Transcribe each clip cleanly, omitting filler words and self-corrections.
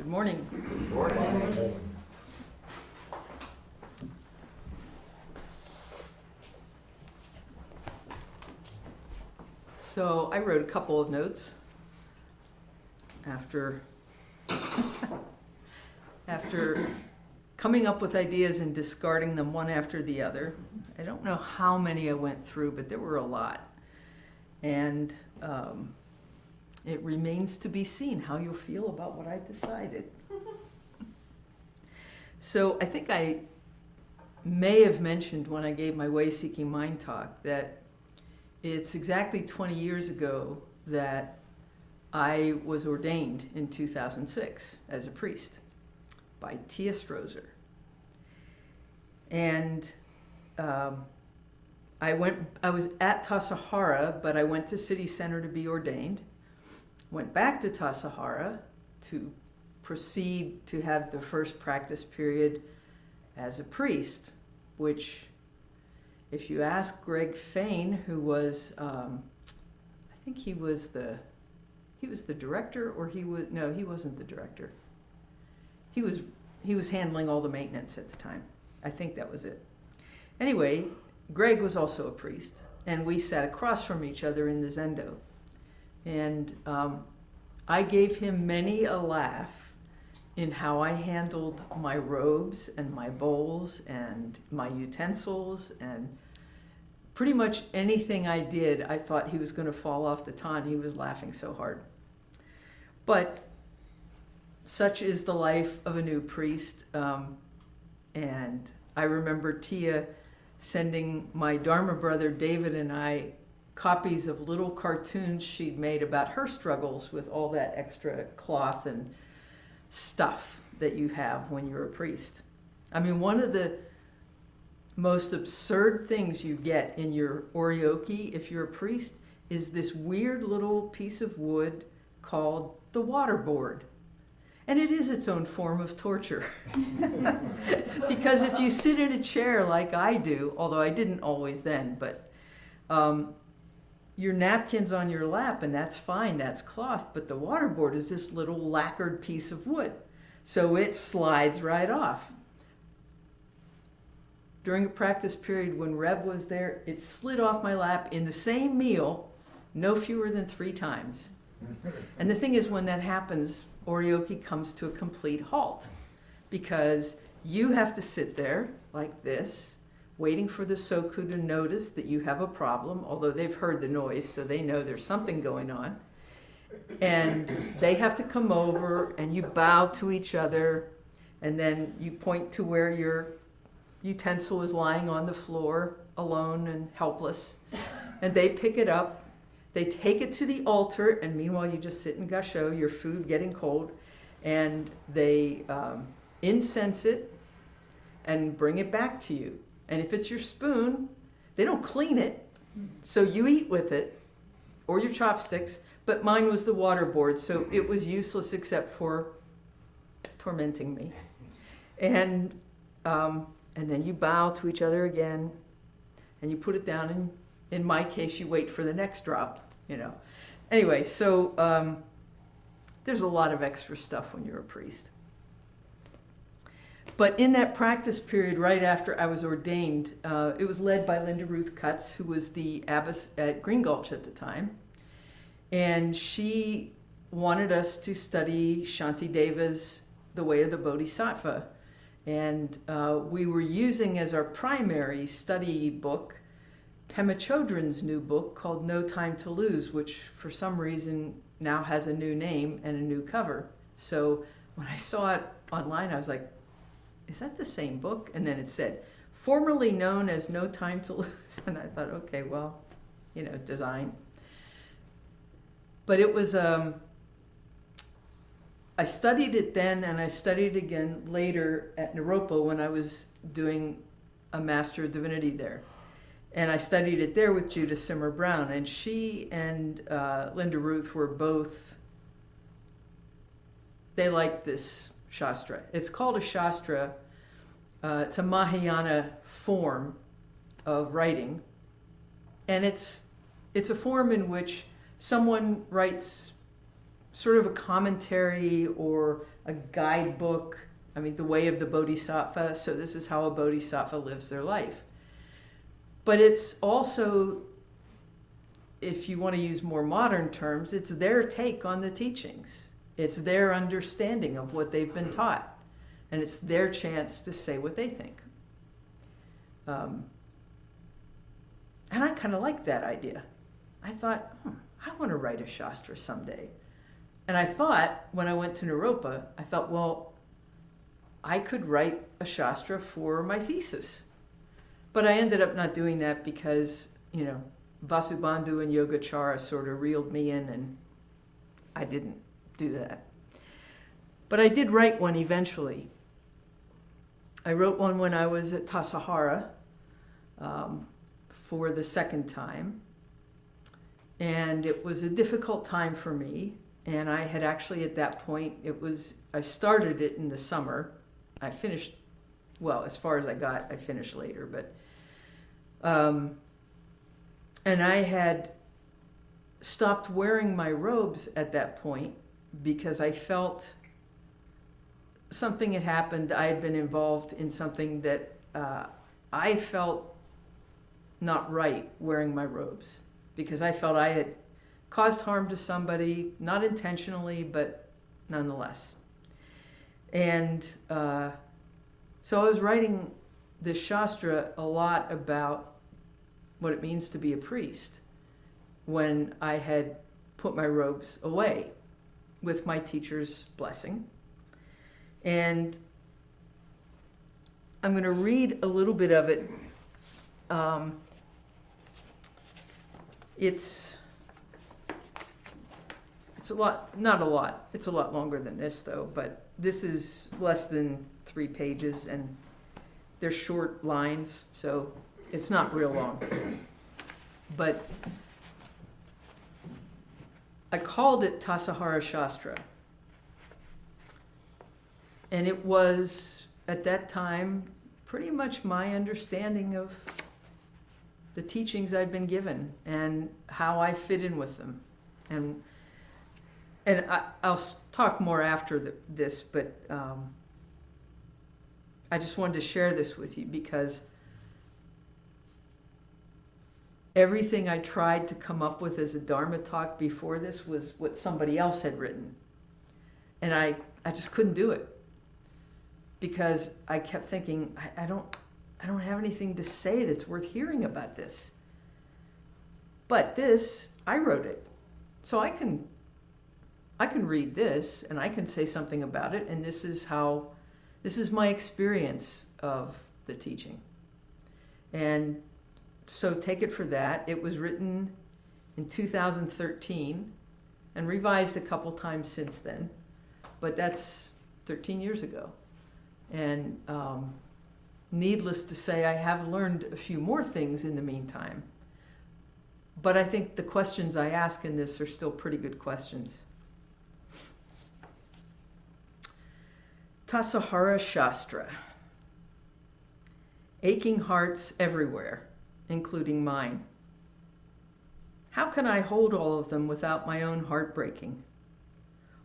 Good morning. Good morning. So I wrote a couple of notes after coming up with ideas and discarding them one after the other. I don't know how many I went through, but there were a lot. And it remains to be seen how you'll feel about what I decided. So I think I may have mentioned when I gave my Way-Seeking Mind talk that it's exactly 20 years ago that I was ordained in 2006 as a priest by Tia Strozer. And I was at Tassajara, but I went to City Center to be ordained. Went back to Tassajara to proceed to have the first practice period as a priest, which, if you ask Greg Fain, who was, I think he was the director, or he wasn't the director. He was handling all the maintenance at the time. I think that was it. Anyway, Greg was also a priest, and we sat across from each other in the Zendo. And I gave him many a laugh in how I handled my robes and my bowls and my utensils, and pretty much anything I did, I thought he was going to fall off the ton. He was laughing so hard. But such is the life of a new priest. And I remember Tia sending my Dharma brother David and I copies of little cartoons she'd made about her struggles with all that extra cloth and stuff that you have when you're a priest. I mean, one of the most absurd things you get in your oryoki if you're a priest is this weird little piece of wood called the waterboard. And it is its own form of torture. Because if you sit in a chair like I do, although I didn't always then, but your napkin's on your lap, and that's fine, that's cloth, but the waterboard is this little lacquered piece of wood. So it slides right off. During a practice period when Reb was there, it slid off my lap in the same meal, no fewer than 3 times. And the thing is, when that happens, oryoki comes to a complete halt, because you have to sit there like this, waiting for the soku to notice that you have a problem, although they've heard the noise, so they know there's something going on. And they have to come over, and you bow to each other, and then you point to where your utensil is lying on the floor, alone and helpless, and they pick it up. They take it to the altar, and meanwhile you just sit and gusho, your food getting cold, and they incense it and bring it back to you. And if it's your spoon, they don't clean it, so you eat with it, or your chopsticks, but mine was the waterboard, so it was useless except for tormenting me. And then you bow to each other again, and you put it down, and in my case, you wait for the next drop, Anyway, so there's a lot of extra stuff when you're a priest. But in that practice period, right after I was ordained, it was led by Linda Ruth Cutts, who was the abbess at Green Gulch at the time. And she wanted us to study Shantideva's The Way of the Bodhisattva. And we were using as our primary study book Pema Chodron's new book called No Time to Lose, which for some reason now has a new name and a new cover. So when I saw it online, I was like, is that the same book? And then it said, formerly known as No Time to Lose. And I thought, okay, well, design. But it was, I studied it then, and I studied it again later at Naropa when I was doing a Master of Divinity there. And I studied it there with Judith Simmer Brown, and she and Linda Ruth were both, they liked this Shastra. It's called a Shastra. It's a Mahayana form of writing, and it's a form in which someone writes sort of a commentary or a guidebook. I mean, the way of the Bodhisattva, so this is how a Bodhisattva lives their life. But it's also, if you want to use more modern terms, it's their take on the teachings. It's their understanding of what they've been taught. And it's their chance to say what they think. And I kind of like that idea. I thought, I want to write a Shastra someday. And I thought, when I went to Naropa, I thought, well, I could write a Shastra for my thesis. But I ended up not doing that because, Vasubandhu and Yogacara sort of reeled me in, and I didn't do that. But I did write one eventually. I wrote one when I was at Tassajara for the second time. And it was a difficult time for me. And I had actually, at that point, I started it in the summer. I finished, well, as far as I got, I finished later. But and I had stopped wearing my robes at that point because I felt something had happened. I had been involved in something that I felt not right wearing my robes, because I felt I had caused harm to somebody, not intentionally, but nonetheless. And so I was writing this Shastra a lot about what it means to be a priest when I had put my robes away with my teacher's blessing. And I'm going to read a little bit of it. It's a lot, not a lot. It's a lot longer than this, though. But this is less than 3 pages, and they're short lines, so it's not real long. But I called it Tassajara Shastra. And it was, at that time, pretty much my understanding of the teachings I'd been given and how I fit in with them. And I'll talk more after this, but I just wanted to share this with you because everything I tried to come up with as a Dharma talk before this was what somebody else had written. And I just couldn't do it because I kept thinking, I don't have anything to say that's worth hearing about this. But this, I wrote it. So I can read this and I can say something about it, and this is my experience of the teaching. And so take it for that. It was written in 2013 and revised a couple times since then, but that's 13 years ago. And needless to say, I have learned a few more things in the meantime. But I think the questions I ask in this are still pretty good questions. Tassajara Shastra. Aching hearts everywhere, including mine. How can I hold all of them without my own heart breaking?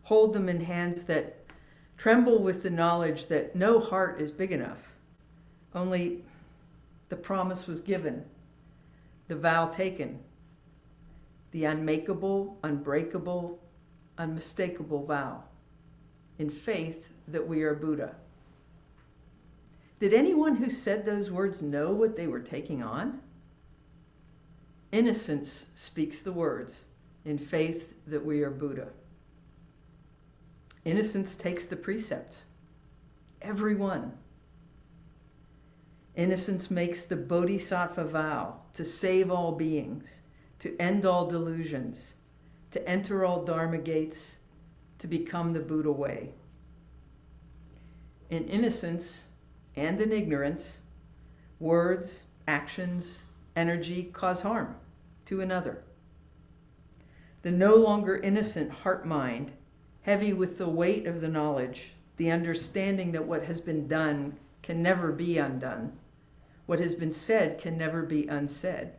Hold them in hands that tremble with the knowledge that no heart is big enough. Only the promise was given, the vow taken, the unmakeable, unbreakable, unmistakable vow, in faith that we are Buddha. Did anyone who said those words know what they were taking on? Innocence speaks the words, in faith that we are Buddha. Innocence takes the precepts, every one. Innocence makes the Bodhisattva vow to save all beings, to end all delusions, to enter all Dharma gates, to become the Buddha way. In innocence and in ignorance, words, actions, energy cause harm to another. The no longer innocent heart-mind, heavy with the weight of the knowledge, the understanding that what has been done can never be undone, what has been said can never be unsaid,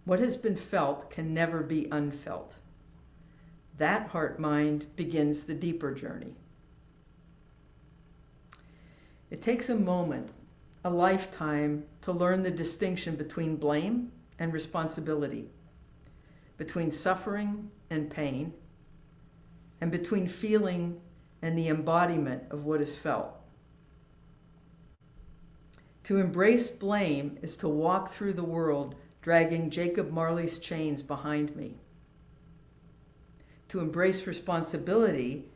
what has been felt can never be unfelt. That heart-mind begins the deeper journey. It takes a moment, a lifetime, to learn the distinction between blame and responsibility, between suffering and pain, and between feeling and the embodiment of what is felt. To embrace blame is to walk through the world dragging Jacob Marley's chains behind me. To embrace responsibility,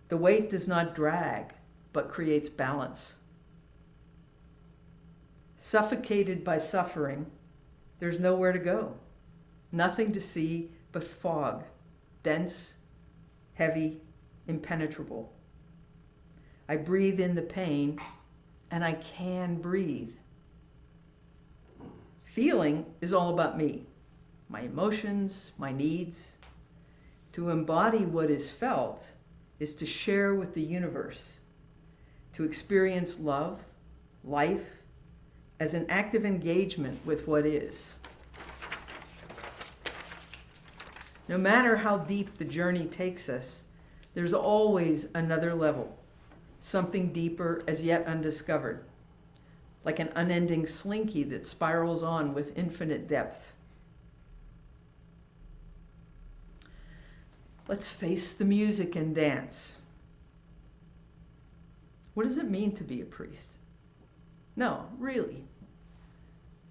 the weight does not drag, but creates balance. Suffocated by suffering, there's nowhere to go. Nothing to see but fog, dense, heavy, impenetrable. I breathe in the pain, and I can breathe. Feeling is all about me, my emotions, my needs. To embody what is felt is to share with the universe, to experience love, life, as an active engagement with what is. No matter how deep the journey takes us, there's always another level, something deeper as yet undiscovered, like an unending slinky that spirals on with infinite depth. Let's face the music and dance. What does it mean to be a priest? No, really.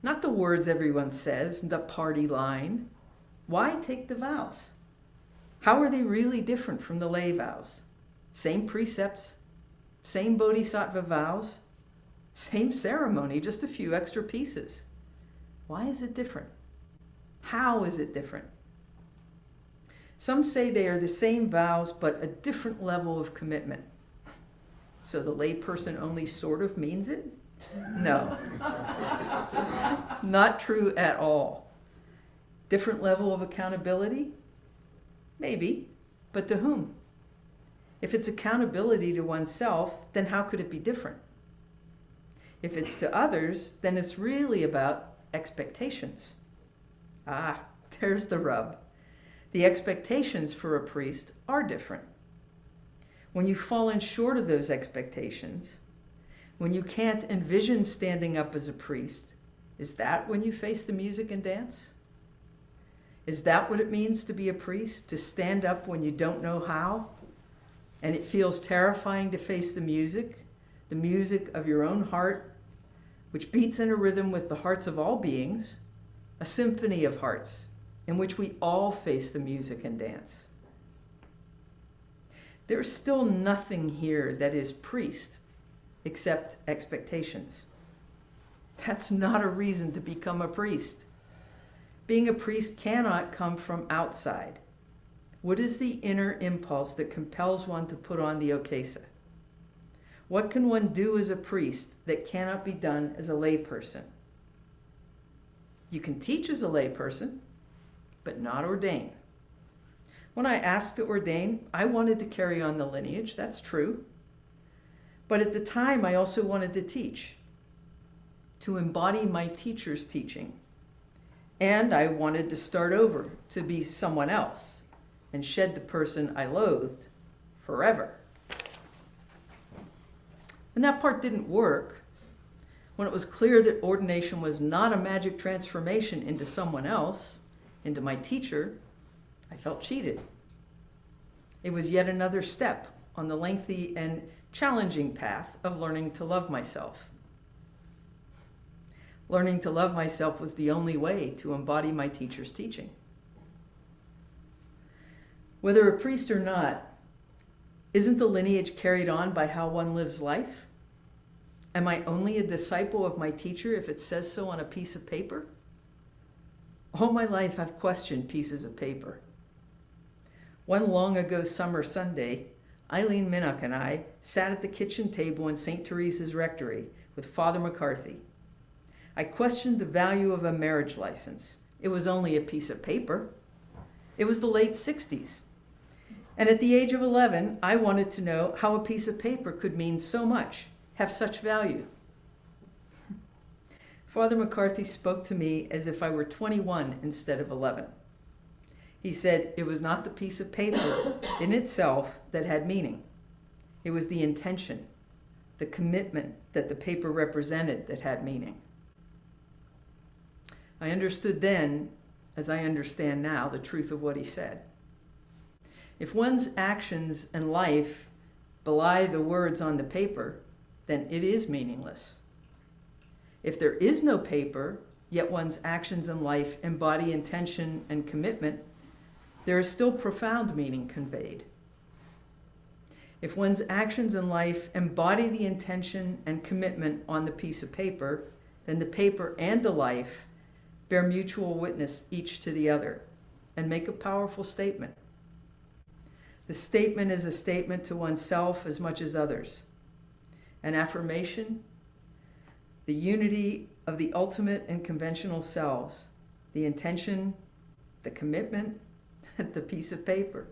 Not the words everyone says, the party line. Why take the vows? How are they really different from the lay vows? Same precepts, same bodhisattva vows, same ceremony, just a few extra pieces. Why is it different? How is it different? Some say they are the same vows, but a different level of commitment. So the layperson only sort of means it? No. Not true at all. Different level of accountability? Maybe, but to whom? If it's accountability to oneself, then how could it be different? If it's to others, then it's really about expectations. Ah, there's the rub. The expectations for a priest are different. When you've fallen short of those expectations, when you can't envision standing up as a priest, is that when you face the music and dance? Is that what it means to be a priest? To stand up when you don't know how? And it feels terrifying to face the music of your own heart, which beats in a rhythm with the hearts of all beings, a symphony of hearts, in which we all face the music and dance. There's still nothing here that is priest except expectations. That's not a reason to become a priest. Being a priest cannot come from outside. What is the inner impulse that compels one to put on the okesa? What can one do as a priest that cannot be done as a layperson? You can teach as a layperson, but not ordain. When I asked to ordain, I wanted to carry on the lineage, that's true. But at the time, I also wanted to teach, to embody my teacher's teaching. And I wanted to start over, to be someone else, and shed the person I loathed forever. And that part didn't work. When it was clear that ordination was not a magic transformation into someone else, into my teacher, I felt cheated. It was yet another step on the lengthy and challenging path of learning to love myself. Learning to love myself was the only way to embody my teacher's teaching. Whether a priest or not, isn't the lineage carried on by how one lives life? Am I only a disciple of my teacher if it says so on a piece of paper? All my life I've questioned pieces of paper. One long ago summer Sunday, Eileen Minnock and I sat at the kitchen table in St. Teresa's Rectory with Father McCarthy. I questioned the value of a marriage license. It was only a piece of paper. It was the late 60s. And at the age of 11, I wanted to know how a piece of paper could mean so much, have such value. Father McCarthy spoke to me as if I were 21 instead of 11. He said it was not the piece of paper in itself that had meaning. It was the intention, the commitment that the paper represented that had meaning. I understood then, as I understand now, the truth of what he said. If one's actions and life belie the words on the paper, then it is meaningless. If there is no paper, yet one's actions and life embody intention and commitment, there is still profound meaning conveyed. If one's actions and life embody the intention and commitment on the piece of paper, then the paper and the life bear mutual witness each to the other and make a powerful statement. The statement is a statement to oneself as much as others. An affirmation, the unity of the ultimate and conventional selves, the intention, the commitment, the piece of paper.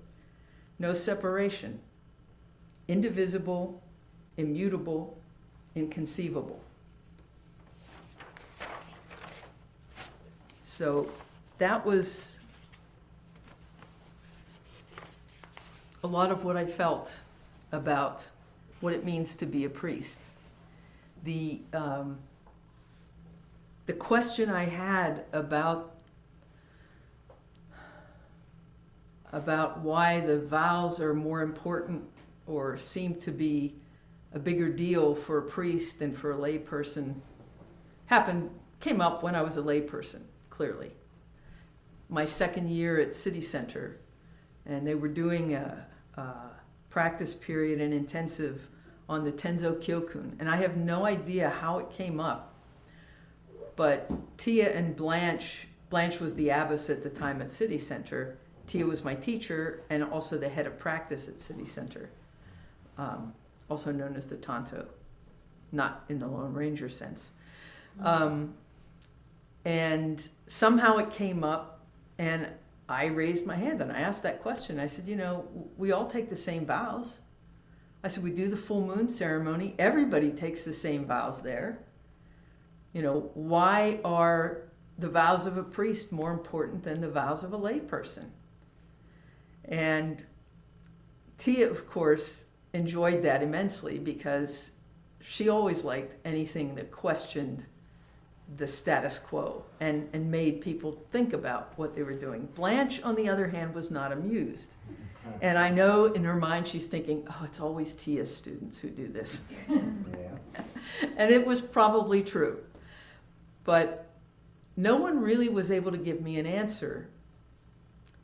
No separation. Indivisible, immutable, inconceivable. So that was a lot of what I felt about what it means to be a priest. The question I had about why the vows are more important or seem to be a bigger deal for a priest than for a layperson came up when I was a layperson, clearly. My second year at City Center, and they were doing a practice period and intensive on the Tenzo Kyokun, and I have no idea how it came up, but Tia and Blanche was the abbess at the time at City Center. Tia was my teacher and also the head of practice at City Center, also known as the Tonto, not in the Lone Ranger sense. And somehow it came up, and I raised my hand and I asked that question. I said, we all take the same vows. I said, we do the full moon ceremony. Everybody takes the same vows there. Why are the vows of a priest more important than the vows of a layperson? And Tia, of course, enjoyed that immensely because she always liked anything that questioned the status quo and made people think about what they were doing. Blanche, on the other hand, was not amused. And I know in her mind she's thinking, oh, it's always Tia's students who do this. Yeah. And it was probably true. But no one really was able to give me an answer.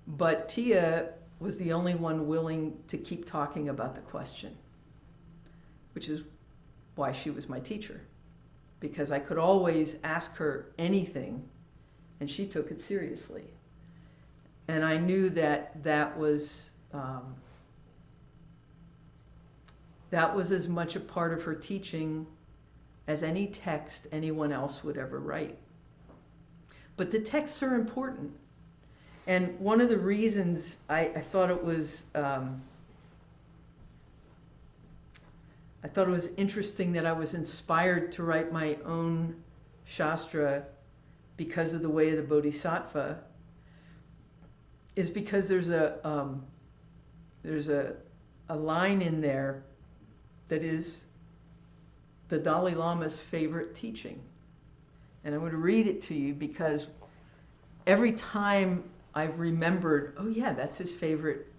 But Tia was the only one willing to keep talking about the question, which is why she was my teacher. Because I could always ask her anything, and she took it seriously. And I knew that was as much a part of her teaching as any text anyone else would ever write. But the texts are important. And one of the reasons I thought it was interesting that I was inspired to write my own Shastra because of the way of the Bodhisattva is because there's a line in there that is the Dalai Lama's favorite teaching. And I'm going to read it to you because every time I've remembered, oh yeah, that's his favorite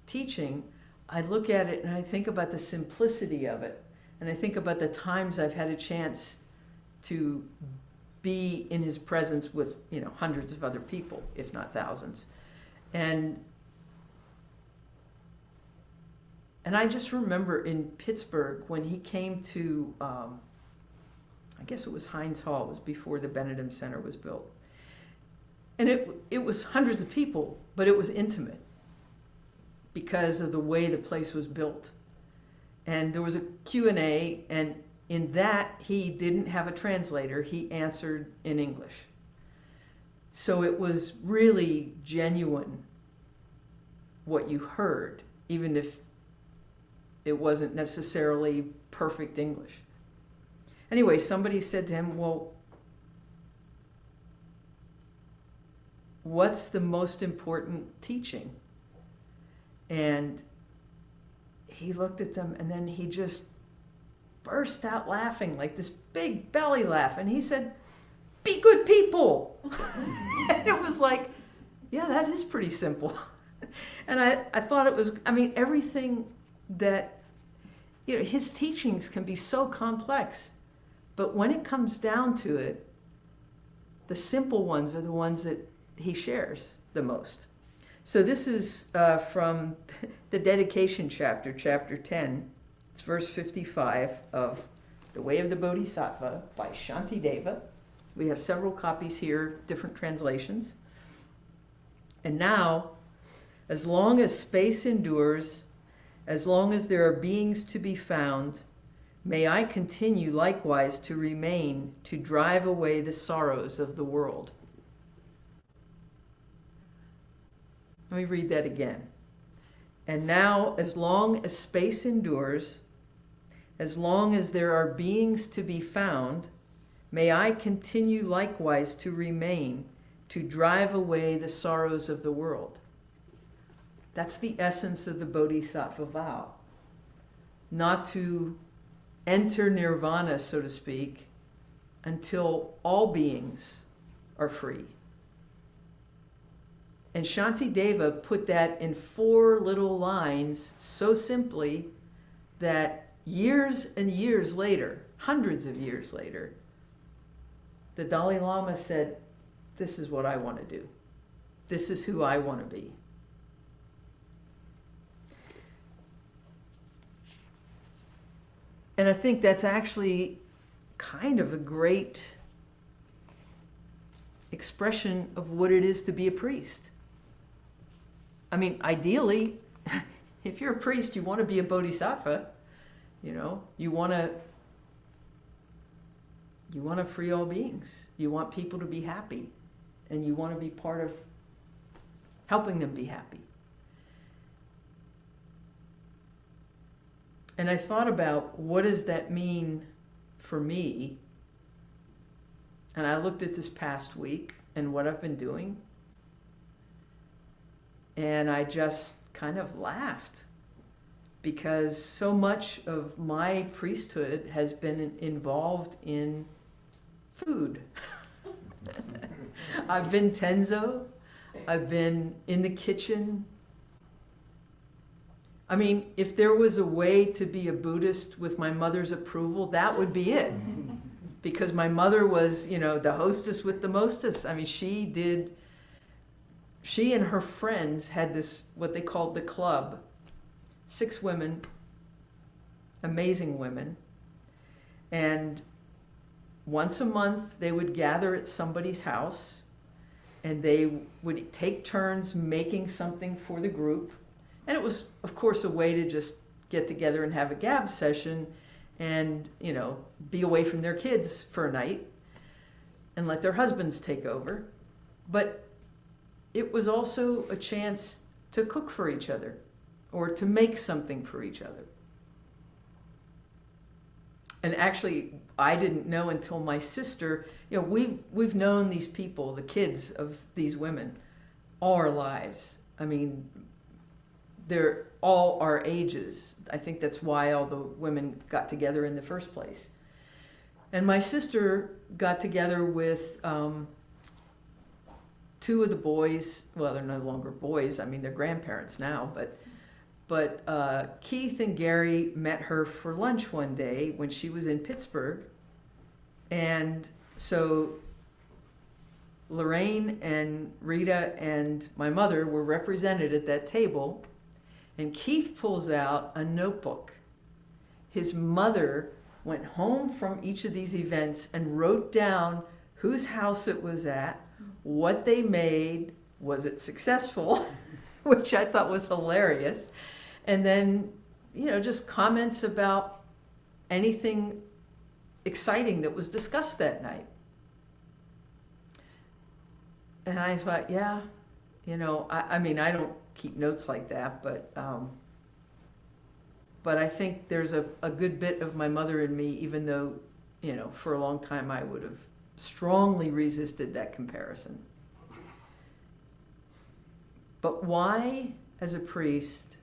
teaching, I look at it and I think about the simplicity of it. And I think about the times I've had a chance to be in his presence with, hundreds of other people, if not thousands. And I just remember in Pittsburgh when he came to, I guess it was Heinz Hall, it was before the Benedum Center was built. And it was hundreds of people, but it was intimate because of the way the place was built. And there was a Q&A, and in that he didn't have a translator, he answered in English. So it was really genuine what you heard, even if it wasn't necessarily perfect English. Anyway, somebody said to him, well, what's the most important teaching? And he looked at them, and then he just burst out laughing, like this big belly laugh. And he said, be good people. And it was like, yeah, that is pretty simple. And I thought it was, I mean, everything that, you know, his teachings can be so complex. But when it comes down to it, the simple ones are the ones that he shares the most. So this is from the dedication chapter, chapter 10. It's verse 55 of The Way of the Bodhisattva by Shantideva. We have several copies here, different translations. And now, as long as space endures, as long as there are beings to be found, may I continue likewise to remain, to drive away the sorrows of the world. Let me read that again. And now, as long as space endures, as long as there are beings to be found, may I continue likewise to remain, to drive away the sorrows of the world. That's the essence of the Bodhisattva vow. Not to enter nirvana, so to speak, until all beings are free. And Shantideva put that in 4 little lines so simply that years and years later, hundreds of years later, the Dalai Lama said, this is what I want to do. This is who I want to be. And I think that's actually kind of a great expression of what it is to be a priest. I mean, ideally, if you're a priest, you want to be a bodhisattva. You know, you want to free all beings. You want people to be happy, and you want to be part of helping them be happy. And I thought about, what does that mean for me? And I looked at this past week and what I've been doing, and I just kind of laughed, because so much of my priesthood has been involved in food. I've been tenzo, I've been in the kitchen. I mean, if there was a way to be a Buddhist with my mother's approval, that would be it. Because my mother was, you know, the hostess with the mostest. I mean, she and her friends had this, what they called the club. 6 women, amazing women. And once a month, they would gather at somebody's house, and they would take turns making something for the group. And it was, of course, a way to just get together and have a gab session and, you know, be away from their kids for a night and let their husbands take over. But it was also a chance to cook for each other or to make something for each other. And actually, I didn't know until my sister, you know, we've known these people, the kids of these women, all our lives. I mean, they're all our ages. I think that's why all the women got together in the first place. And my sister got together with 2 of the boys. Well, they're no longer boys. I mean, they're grandparents now. But Keith and Gary met her for lunch one day when she was in Pittsburgh. And so Lorraine and Rita and my mother were represented at that table. And Keith pulls out a notebook. His mother went home from each of these events and wrote down whose house it was at, what they made, was it successful, which I thought was hilarious. And then, you know, just comments about anything exciting that was discussed that night. And I thought, yeah, you know, I mean, I don't keep notes like that, but I think there's a good bit of my mother in me, even though, you know, for a long time I would have strongly resisted that comparison. But why as a priest?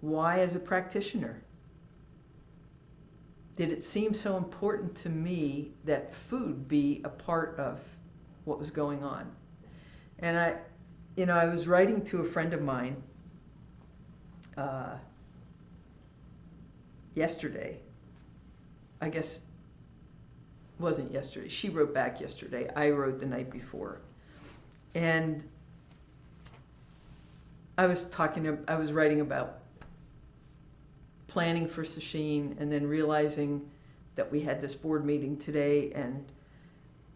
Why as a practitioner? Did it seem so important to me that food be a part of what was going on? And I was writing to a friend of mine yesterday. I guess it wasn't yesterday. She wrote back yesterday. I wrote the night before. And I was writing about planning for Sesshin, and then realizing that we had this board meeting today,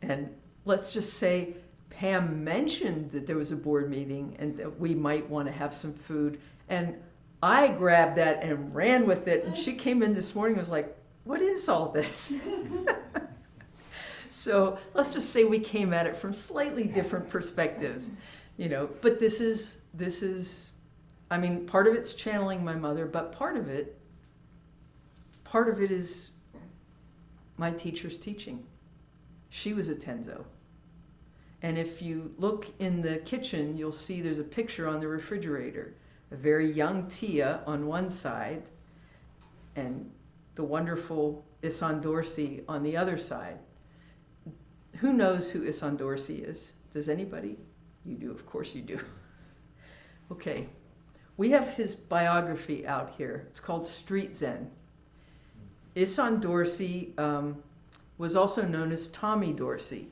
and let's just say Pam mentioned that there was a board meeting and that we might want to have some food, and I grabbed that and ran with it, and she came in this morning and was like, what is all this? So let's just say we came at it from slightly different perspectives, but this is, I mean, part of it's channeling my mother, but part of it is my teacher's teaching. She was a Tenzo. And if you look in the kitchen, you'll see there's a picture on the refrigerator. A very young Tia on one side, and the wonderful Isan Dorsey on the other side. Who knows who Isan Dorsey is? Does anybody? You do, of course you do. Okay. We have his biography out here. It's called Street Zen. Isan Dorsey was also known as Tommy Dorsey.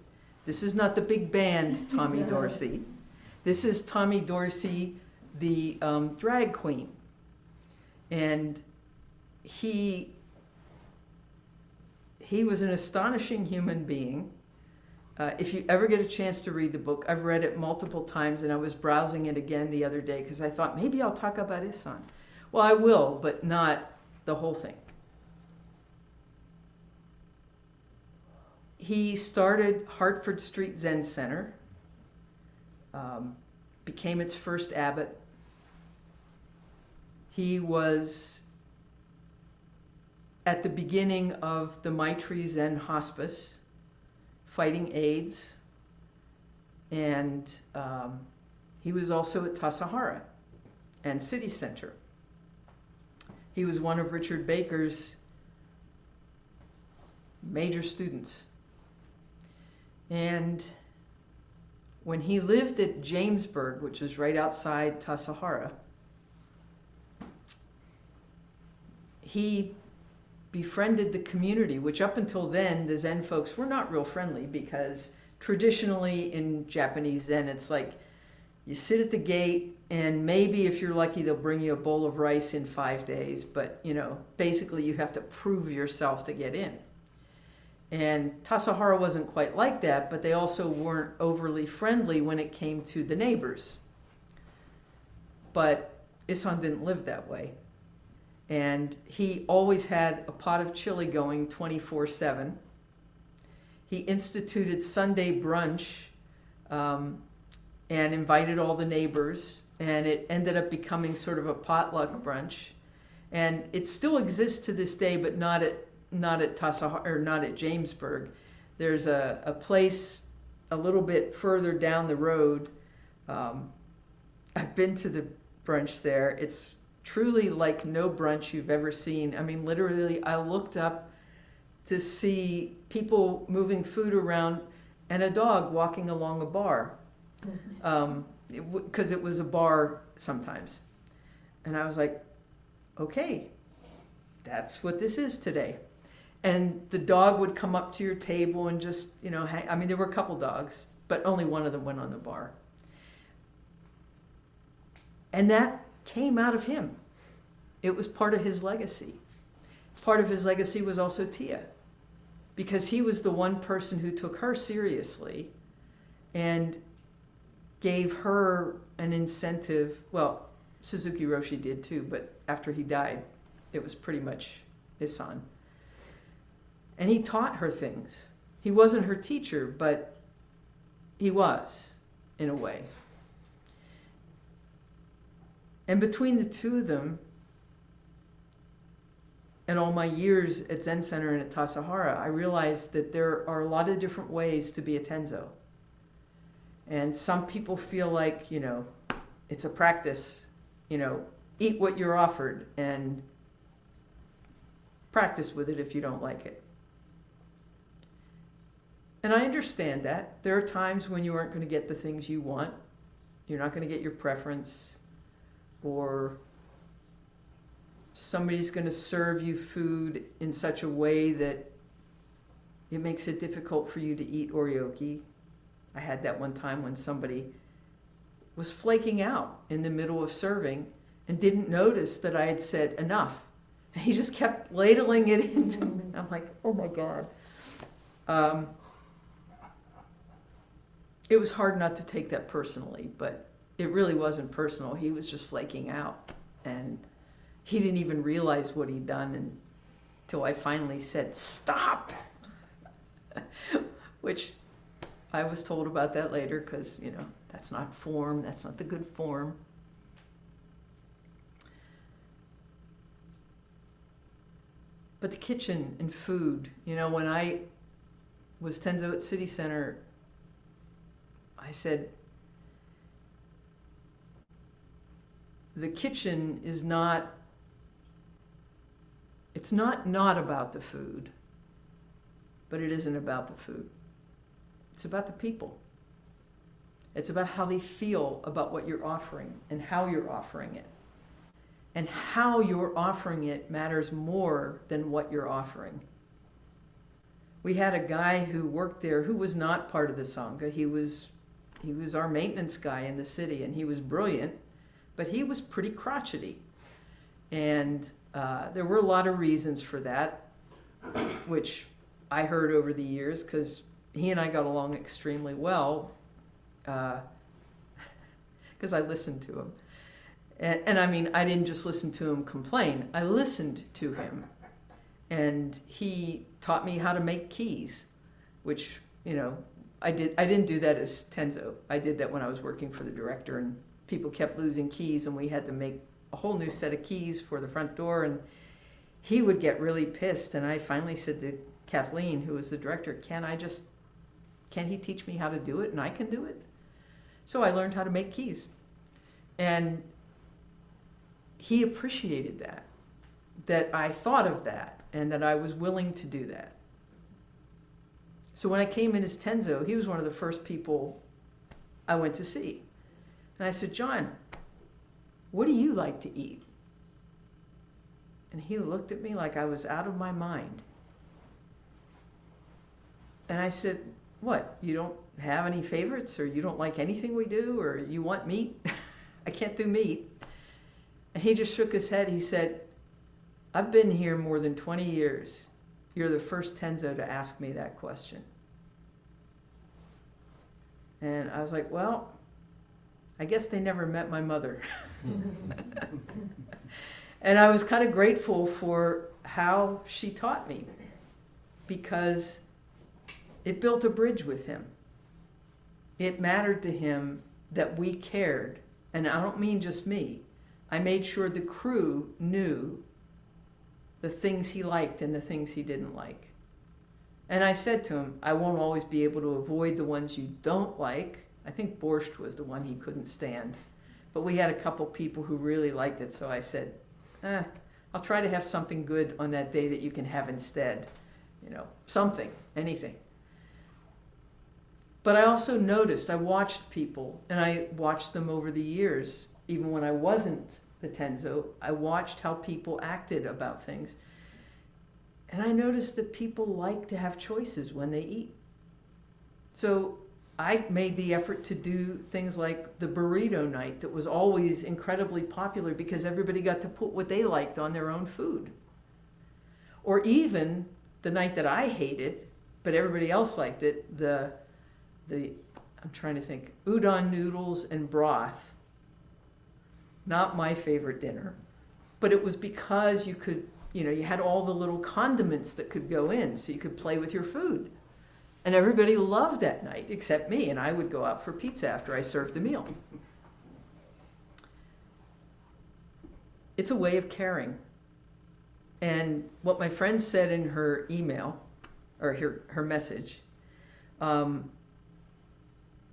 This is not the big band Tommy Dorsey. This is Tommy Dorsey, the drag queen. And he was an astonishing human being. If you ever get a chance to read the book, I've read it multiple times, and I was browsing it again the other day because I thought maybe I'll talk about Isan. Well, I will, but not the whole thing. He started Hartford Street Zen Center, became its first abbot. He was at the beginning of the Maitri Zen Hospice, fighting AIDS, and he was also at Tassajara and City Center. He was one of Richard Baker's major students. And when he lived at Jamesburg, which is right outside Tassajara, he befriended the community, which up until then, the Zen folks were not real friendly, because traditionally in Japanese Zen, it's like you sit at the gate, and maybe if you're lucky, they'll bring you a bowl of rice in 5 days. But, basically you have to prove yourself to get in. And Tassajara wasn't quite like that, but they also weren't overly friendly when it came to the neighbors. But Isan didn't live that way. And he always had a pot of chili going 24/7. He instituted Sunday brunch and invited all the neighbors, and it ended up becoming sort of a potluck brunch. And it still exists to this day, but not at Tassajara, or not at Jamesburg. There's a place a little bit further down the road. I've been to the brunch there. It's truly like no brunch you've ever seen. I mean, literally, I looked up to see people moving food around and a dog walking along a bar, because it was a bar sometimes. And I was like, okay, that's what this is today. And the dog would come up to your table and just, hang. I mean, there were a couple dogs, but only one of them went on the bar. And that came out of him. It was part of his legacy. Part of his legacy was also Tia, because he was the one person who took her seriously and gave her an incentive. Well, Suzuki Roshi did too, but after he died, it was pretty much Isan. And he taught her things. He wasn't her teacher, but he was, in a way. And between the two of them, and all my years at Zen Center and at Tassajara, I realized that there are a lot of different ways to be a Tenzo. And some people feel like, it's a practice, eat what you're offered and practice with it if you don't like it. And I understand that. There are times when you aren't going to get the things you want. You're not going to get your preference, or somebody's going to serve you food in such a way that it makes it difficult for you to eat oryoki. I had that one time when somebody was flaking out in the middle of serving and didn't notice that I had said enough. And he just kept ladling it into me. I'm like, oh my God. It was hard not to take that personally, but it really wasn't personal. He was just flaking out. And he didn't even realize what he'd done until I finally said, stop! Which I was told about that later because, that's not form. That's not the good form. But the kitchen and food, when I was Tenzo at City Center, I said, the kitchen is not, it's not about the food, but it isn't about the food. It's about the people. It's about how they feel about what you're offering and how you're offering it. And how you're offering it matters more than what you're offering. We had a guy who worked there who was not part of the Sangha. He was our maintenance guy in the city, and he was brilliant, but he was pretty crotchety. And there were a lot of reasons for that, which I heard over the years, because he and I got along extremely well, because I listened to him. And I mean, I didn't just listen to him complain. I listened to him. And he taught me how to make keys, which, I didn't do that as Tenzo. I did that when I was working for the director, and people kept losing keys, and we had to make a whole new set of keys for the front door, and he would get really pissed. And I finally said to Kathleen, who was the director, can he teach me how to do it, and I can do it? So I learned how to make keys. And he appreciated that I thought of that, and that I was willing to do that. So when I came in as Tenzo, he was one of the first people I went to see. And I said, John, what do you like to eat? And he looked at me like I was out of my mind. And I said, what, you don't have any favorites, or you don't like anything we do, or you want meat? I can't do meat. And he just shook his head. He said, I've been here more than 20 years. You're the first Tenzo to ask me that question. And I was like, well, I guess they never met my mother. And I was kind of grateful for how she taught me, because it built a bridge with him. It mattered to him that we cared. And I don't mean just me. I made sure the crew knew the things he liked and the things he didn't like. And I said to him, I won't always be able to avoid the ones you don't like. I think borscht was the one he couldn't stand. But we had a couple people who really liked it, so I said, I'll try to have something good on that day that you can have instead. Something, anything. But I also noticed, I watched people, and I watched them over the years, even when I wasn't the Tenzo. I watched how people acted about things. And I noticed that people like to have choices when they eat. So I made the effort to do things like the burrito night that was always incredibly popular because everybody got to put what they liked on their own food. Or even the night that I hated, but everybody else liked it, the I'm trying to think, udon noodles and broth. Not my favorite dinner, but it was because you could, you had all the little condiments that could go in, so you could play with your food. And everybody loved that night, except me, and I would go out for pizza after I served the meal. It's a way of caring. And what my friend said in her email, or her message,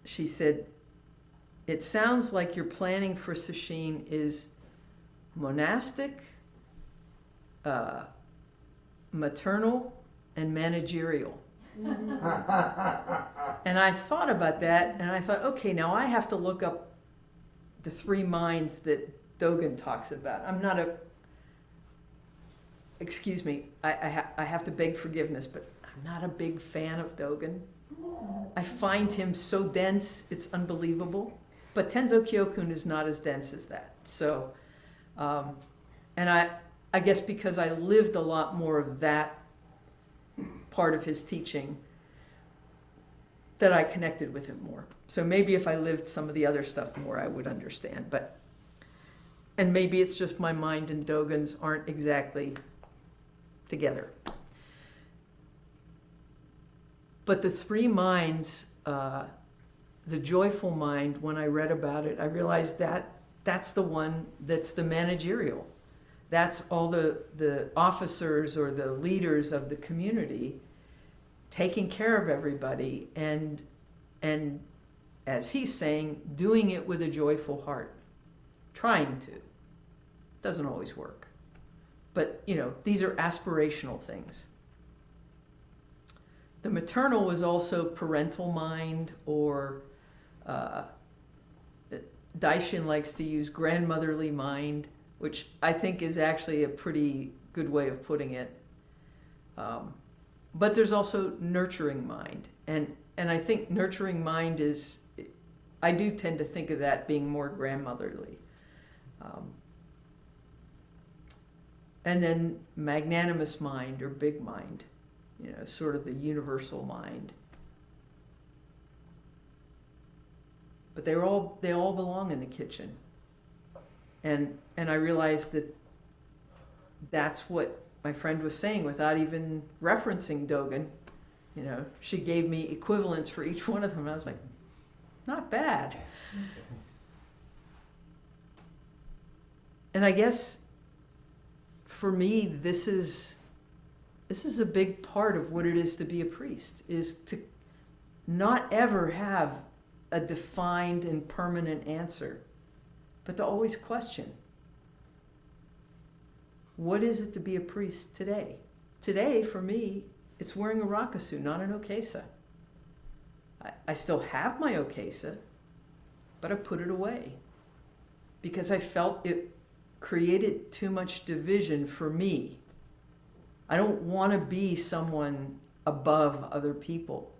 she said, it sounds like your planning for Sesshin is monastic, maternal, and managerial. And I thought about that, and I thought, okay, now I have to look up the three minds that Dogen talks about. I'm not a, excuse me, I have to beg forgiveness, but I'm not a big fan of Dogen. I find him so dense, it's unbelievable. But Tenzo Kyokun is not as dense as that. So, and I guess because I lived a lot more of that part of his teaching, that I connected with him more. So maybe if I lived some of the other stuff more, I would understand. But, and maybe it's just my mind and Dogen's aren't exactly together. But the three minds, the joyful mind, when I read about it, I realized that that's the one that's the managerial. That's all the officers or the leaders of the community taking care of everybody and as he's saying, doing it with a joyful heart. Trying to. Doesn't always work. But, you know, these are aspirational things. The maternal is also parental mind, or Daishin likes to use grandmotherly mind, which I think is actually a pretty good way of putting it. But there's also nurturing mind. And I think nurturing mind is, I do tend to think of that being more grandmotherly. And then magnanimous mind, or big mind, you know, sort of the universal mind. But they all belong in the kitchen. And I realized that that's what my friend was saying without even referencing Dogen. You know, she gave me equivalents for each one of them. I was like, not bad. And I guess for me, this is a big part of what it is to be a priest, is to not ever have a defined and permanent answer, but to always question. What is it to be a priest today? Today, for me, it's wearing a rakusu, not an okesa. I still have my okesa, but I put it away because I felt it created too much division for me. I don't want to be someone above other people.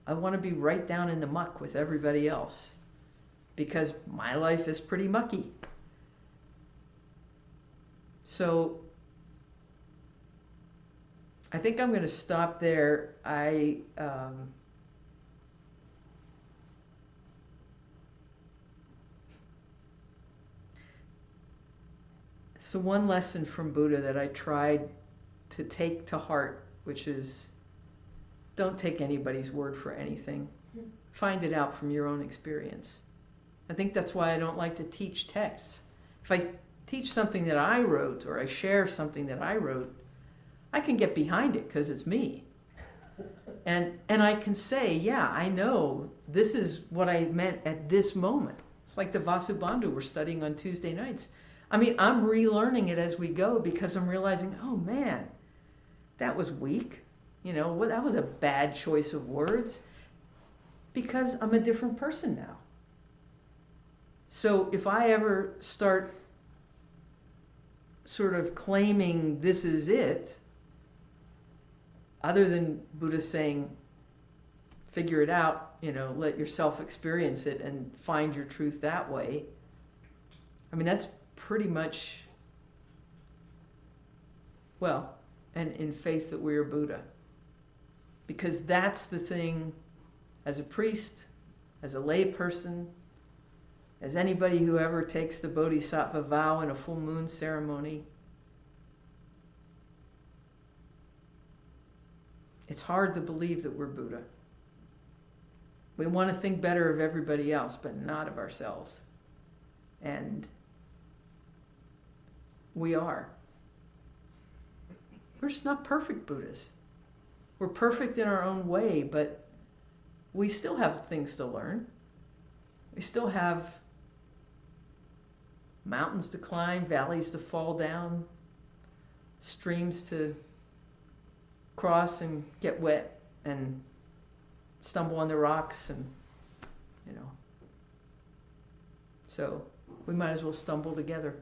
I want to be right down in the muck with everybody else because my life is pretty mucky. So I think I'm going to stop there. So one lesson from Buddha that I tried to take to heart, which is, don't take anybody's word for anything. Find it out from your own experience. I think that's why I don't like to teach texts. If I teach something that I wrote, or I share something that I wrote, I can get behind it because it's me. And I can say, yeah, I know this is what I meant at this moment. It's like the Vasubandhu we're studying on Tuesday nights. I mean, I'm relearning it as we go because I'm realizing, oh man, that was weak. You know, well, that was a bad choice of words because I'm a different person now. So if I ever start sort of claiming this is it, other than Buddha saying, figure it out, you know, let yourself experience it and find your truth that way. I mean, that's pretty much, well, and in faith that we are Buddha. Because that's the thing, as a priest, as a lay person, as anybody who ever takes the Bodhisattva vow in a full moon ceremony, it's hard to believe that we're Buddha. We want to think better of everybody else, but not of ourselves. And we are. We're just not perfect Buddhas. We're perfect in our own way, but we still have things to learn. We still have mountains to climb, valleys to fall down, streams to cross and get wet and stumble on the rocks, and so we might as well stumble together.